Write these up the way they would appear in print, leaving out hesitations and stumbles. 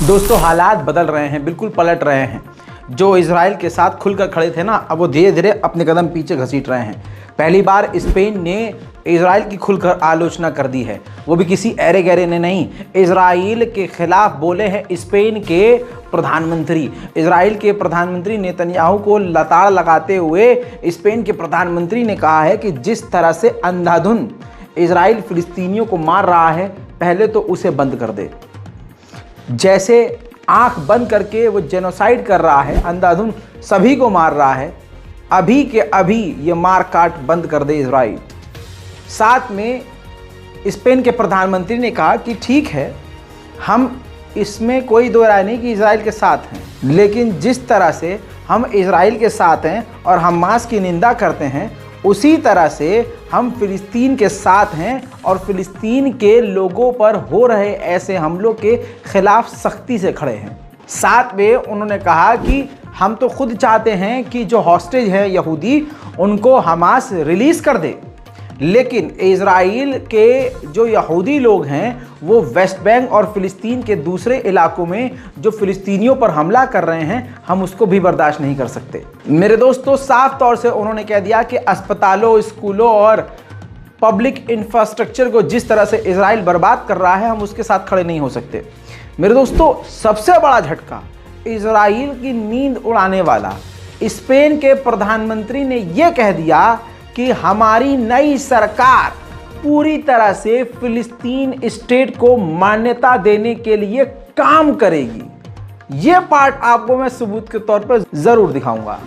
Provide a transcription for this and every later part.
दोस्तों हालात बदल रहे हैं, बिल्कुल पलट रहे हैं। जो इजराइल के साथ खुलकर खड़े थे ना, अब वो धीरे धीरे अपने कदम पीछे घसीट रहे हैं। पहली बार स्पेन ने इजराइल की खुलकर आलोचना कर दी है, वो भी किसी ऐरे गहरे ने नहीं। इजराइल के खिलाफ बोले हैं स्पेन के प्रधानमंत्री। इजराइल के प्रधानमंत्री नेतन्याहू को लताड़ लगाते हुए स्पेन के प्रधानमंत्री ने कहा है कि जिस तरह से अंधाधुन इजराइल फिलिस्तीनियों को मार रहा है, पहले तो उसे बंद कर दे। जैसे आंख बंद करके वो जेनोसाइड कर रहा है, अंधाधुन सभी को मार रहा है, अभी के अभी ये मार काट बंद कर दे इजराइल। साथ में स्पेन के प्रधानमंत्री ने कहा कि ठीक है, हम इसमें कोई दो राय नहीं कि इजराइल के साथ हैं, लेकिन जिस तरह से हम इजराइल के साथ हैं और हमास की निंदा करते हैं, उसी तरह से हम फिलिस्तीन के साथ हैं और फिलिस्तीन के लोगों पर हो रहे ऐसे हमलों के खिलाफ सख्ती से खड़े हैं। साथ में उन्होंने कहा कि हम तो खुद चाहते हैं कि जो हॉस्टेज हैं यहूदी, उनको हमास रिलीज़ कर दे, लेकिन इजराइल के जो यहूदी लोग हैं वो वेस्ट बैंक और फिलिस्तीन के दूसरे इलाकों में जो फिलिस्तीनियों पर हमला कर रहे हैं, हम उसको भी बर्दाश्त नहीं कर सकते। मेरे दोस्तों, साफ तौर से उन्होंने कह दिया कि अस्पतालों, स्कूलों और पब्लिक इंफ्रास्ट्रक्चर को जिस तरह से इजराइल बर्बाद कर रहा है, हम उसके साथ खड़े नहीं हो सकते। मेरे दोस्तों, सबसे बड़ा झटका, इजराइल की नींद उड़ाने वाला, स्पेन के प्रधानमंत्री ने यह कह दिया कि हमारी नई सरकार पूरी तरह से फिलिस्तीन स्टेट को मान्यता देने के लिए काम करेगी। यह पार्ट आपको मैं सबूत के तौर पर जरूर दिखाऊंगा।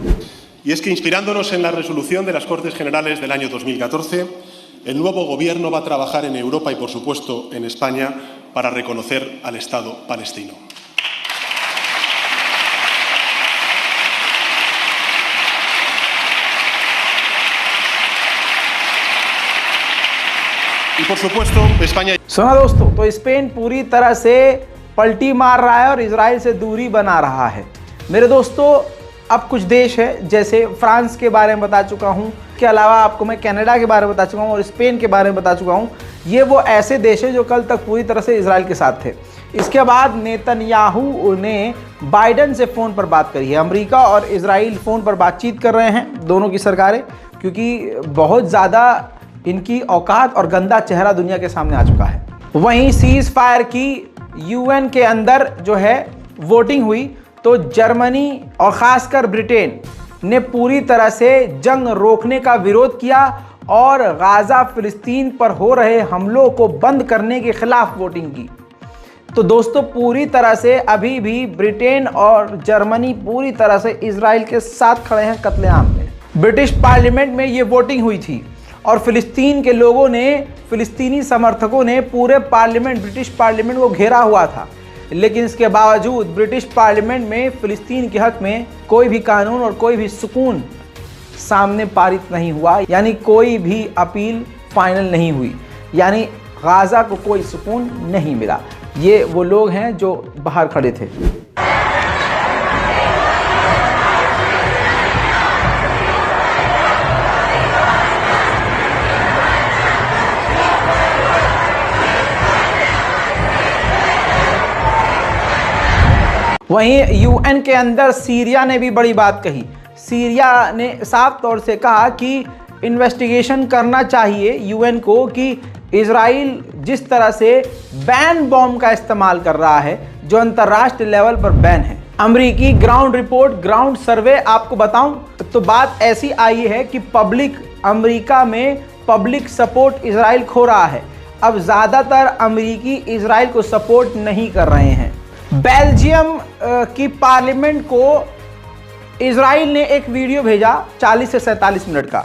Y es que inspirándonos en la resolución de las Cortes Generales del año 2014, el nuevo gobierno va a trabajar en Europa y por supuesto en España para reconocer al Estado palestino. Y por supuesto, España... सुना दोस्तों, तो Spain पूरी तरह से पलटी मार रहा है और इजराइल से दूरी बना रहा है। मेरे दोस्तों, अब कुछ देश है, जैसे फ्रांस के बारे में बता चुका हूँ, के अलावा आपको मैं कनाडा के बारे में बता चुका हूँ और स्पेन के बारे में बता चुका हूँ। ये वो ऐसे देश है जो कल तक पूरी तरह से इजराइल के साथ थे। इसके बाद नेतन्याहू ने बाइडन से फ़ोन पर बात करी है। अमेरिका और इजराइल फ़ोन पर बातचीत कर रहे हैं, दोनों की सरकारें, क्योंकि बहुत ज़्यादा इनकी औकात और गंदा चेहरा दुनिया के सामने आ चुका है। वहीं सीज़ फायर की यूएन के अंदर जो है वोटिंग हुई, तो जर्मनी और ख़ासकर ब्रिटेन ने पूरी तरह से जंग रोकने का विरोध किया और गाज़ा फिलिस्तीन पर हो रहे हमलों को बंद करने के खिलाफ वोटिंग की। तो दोस्तों, पूरी तरह से अभी भी ब्रिटेन और जर्मनी पूरी तरह से इजराइल के साथ खड़े हैं कत्लेआम में। ब्रिटिश पार्लियामेंट में ये वोटिंग हुई थी और फिलिस्तीन के लोगों ने, फिलिस्तीनी समर्थकों ने पूरे पार्लियामेंट, ब्रिटिश पार्लियामेंट को घेरा हुआ था, लेकिन इसके बावजूद ब्रिटिश पार्लियामेंट में फिलिस्तीन के हक में कोई भी कानून और कोई भी सुकून सामने पारित नहीं हुआ, यानी कोई भी अपील फाइनल नहीं हुई, यानी गाज़ा को कोई सुकून नहीं मिला। ये वो लोग हैं जो बाहर खड़े थे। वहीं यूएन के अंदर सीरिया ने भी बड़ी बात कही। सीरिया ने साफ तौर से कहा कि इन्वेस्टिगेशन करना चाहिए यूएन को कि इजराइल जिस तरह से बैन बॉम्ब का इस्तेमाल कर रहा है, जो अंतर्राष्ट्रीय लेवल पर बैन है। अमेरिकी ग्राउंड रिपोर्ट, ग्राउंड सर्वे आपको बताऊं तो बात ऐसी आई है कि अमेरिका में पब्लिक सपोर्ट इजराइल खो रहा है। अब ज़्यादातर अमेरिकी इजराइल को सपोर्ट नहीं कर रहे हैं। बेल्जियम की पार्लियामेंट को इजराइल ने एक वीडियो भेजा 40 से 47 मिनट का,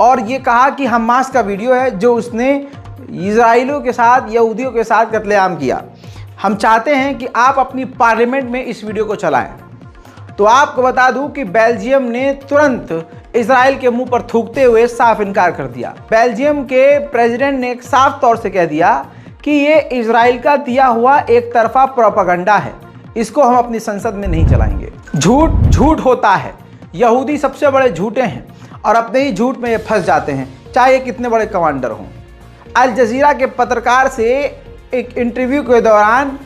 और ये कहा कि हमास का वीडियो है जो उसने इजराइलियों के साथ, यहूदियों के साथ कत्लेआम किया। हम चाहते हैं कि आप अपनी पार्लियामेंट में इस वीडियो को चलाएं। तो आपको बता दूं कि बेल्जियम ने तुरंत इजराइल के मुंह पर थूकते हुए साफ इनकार कर दिया। बेल्जियम के प्रेसिडेंट ने साफ तौर से कह दिया कि ये इजराइल का दिया हुआ एक तरफा प्रोपेगेंडा है, इसको हम अपनी संसद में नहीं चलाएंगे। झूठ होता है, यहूदी सबसे बड़े झूठे हैं और अपने ही झूठ में ये फंस जाते हैं, चाहे कितने बड़े कमांडर हों। अल जजीरा के पत्रकार से एक इंटरव्यू के दौरान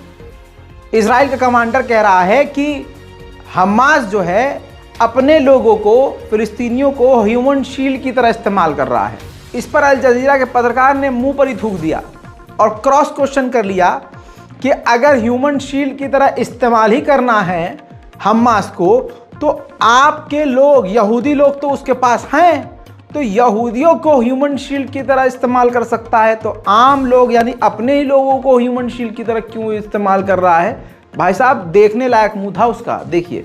इजराइल का कमांडर कह रहा है कि हमास जो है अपने लोगों को, फिलिस्तीनियों को ह्यूमन शील्ड की तरह इस्तेमाल कर रहा है। इस पर अल जजीरा के पत्रकार ने मुंह पर ही थूक दिया और क्रॉस क्वेश्चन कर लिया कि अगर ह्यूमन शील्ड की तरह इस्तेमाल ही करना है हमास को, तो आपके लोग, यहूदी लोग तो उसके पास हैं, तो यहूदियों को ह्यूमन शील्ड की तरह इस्तेमाल कर सकता है, तो आम लोग यानी अपने ही लोगों को ह्यूमन शील्ड की तरह क्यों इस्तेमाल कर रहा है? भाई साहब, देखने लायक मुंह था उसका, देखिए।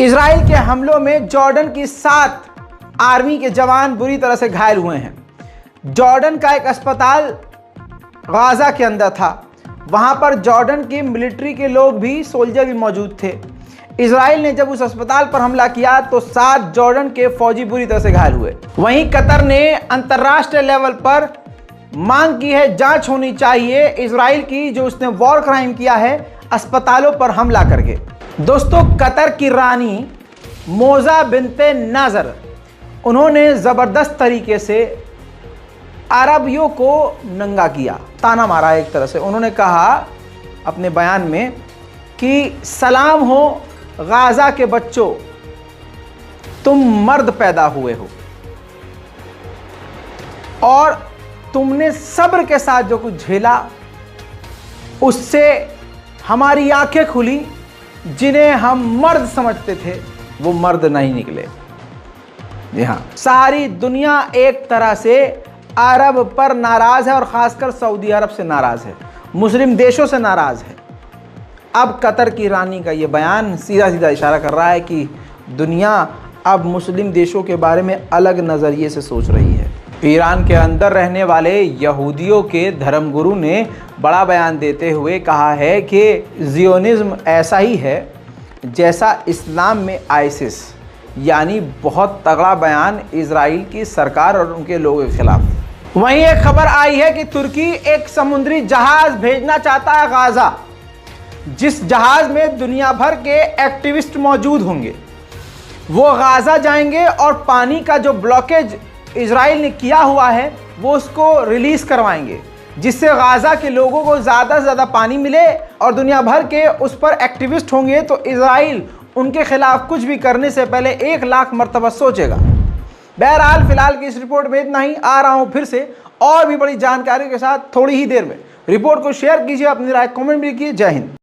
इजराइल के हमलों में जॉर्डन की 7 आर्मी के जवान बुरी तरह से घायल हुए हैं। जॉर्डन का एक अस्पताल गाजा के अंदर था, वहां पर जॉर्डन की मिलिट्री के लोग भी, सोल्जर भी मौजूद थे। इजराइल ने जब उस अस्पताल पर हमला किया तो 7 जॉर्डन के फौजी बुरी तरह से घायल हुए। वहीं कतर ने अंतर्राष्ट्रीय लेवल पर मांग की है, जांच होनी चाहिए इजराइल की, जो उसने वॉर क्राइम किया है अस्पतालों पर हमला करके। दोस्तों, कतर की रानी मोजा बिनते नाजर, उन्होंने ज़बरदस्त तरीके से अरबियों को नंगा किया, ताना मारा एक तरह से। उन्होंने कहा अपने बयान में कि सलाम हो गाजा के बच्चों, तुम मर्द पैदा हुए हो और तुमने सब्र के साथ जो कुछ झेला उससे हमारी आंखें खुली। जिन्हें हम मर्द समझते थे वो मर्द नहीं निकले। जी हाँ, सारी दुनिया एक तरह से अरब पर नाराज है और खासकर सऊदी अरब से नाराज है, मुस्लिम देशों से नाराज है। अब कतर की रानी का ये बयान सीधा सीधा इशारा कर रहा है कि दुनिया अब मुस्लिम देशों के बारे में अलग नज़रिए से सोच रही है। ईरान के अंदर रहने वाले यहूदियों के धर्मगुरु ने बड़ा बयान देते हुए कहा है कि ज़ियोनिज़्म ऐसा ही है जैसा इस्लाम में आइसिस, यानी बहुत तगड़ा बयान इजराइल की सरकार और उनके लोगों के खिलाफ। वहीं एक खबर आई है कि तुर्की एक समुद्री जहाज भेजना चाहता है गाजा, जिस जहाज में दुनिया भर के एक्टिविस्ट मौजूद होंगे। वो गाजा जाएंगे और पानी का जो ब्लॉकेज इजराइल ने किया हुआ है वो उसको रिलीज करवाएंगे, जिससे गाजा के लोगों को ज़्यादा से ज़्यादा पानी मिले और दुनिया भर के उस पर एक्टिविस्ट होंगे तो इजराइल उनके खिलाफ कुछ भी करने से पहले 1 लाख मरतबा सोचेगा। बहरहाल फिलहाल की इस रिपोर्ट में इतना ही। आ रहा हूँ फिर से और भी बड़ी जानकारी के साथ थोड़ी ही देर में। रिपोर्ट को शेयर कीजिए, अपनी राय कमेंट भी कीजिए। जय हिंद।